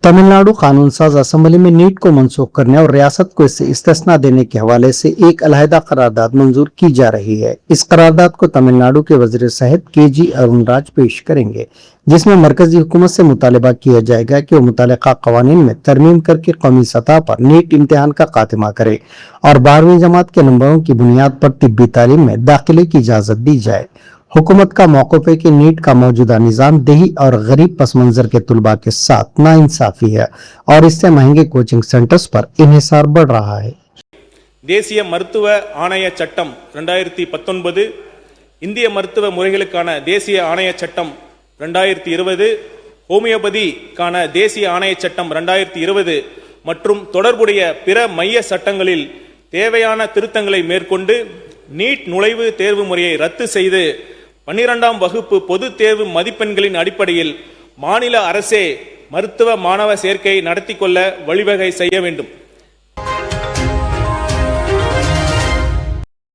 तमिलनाडु कानून साज असेंबली में नीट को मनसूख करने और रियासत को इससे इस्तिस्ना देने के हवाले से एक अलहदा करारदाद मंजूर की जा रही है। इस करारदाद को तमिलनाडु के वजीर सेहत के.जी. अरुणराज पेश करेंगे, जिसमें मरकजी हुकूमत से मुतालबा किया जाएगा कि वो मुतल्लिका कवानीन में तरमीम करके कौमी सतह पर नीट इम्तिहान का खात्मा करे और 12वीं जमात के नंबरों की बुनियाद पर तिब्बी तालीम में दाखिले की इजाजत दी जाए। हुकूमत का मौक़िफ़ है कि नीट का मौजूदा निज़ाम देही और गरीब पस मंजर के तुलबा के साथ नाइंसाफी है और इससे महंगे कोचिंग सेंटर्स पर इन्हिसार बढ़ रहा है। தேசிய மருத்துவ ஆணைய சட்டம் 2019, இந்திய மருத்துவ முறைகளுக்கான தேசிய ஆணைய சட்டம் 2020, ஹோமியோபதிக்கான தேசிய ஆணைய சட்டம் 2020 மற்றும் தொடர்புடைய பிற மைய சட்டங்களில் தேவையான திருத்தங்களை மேற்கொண்டு நீட் நுழைவு தேர்வு முறையை ரத்து செய்து 12ஆம் வகுப்பு பொதுத் தேர்வு மதிப்பெண்களின் அடிப்படையில் மாநில அரசே மருத்துவ மாணவ சேர்க்கை நடத்தி கொள்ள வழிவகை செய்ய வேண்டும்.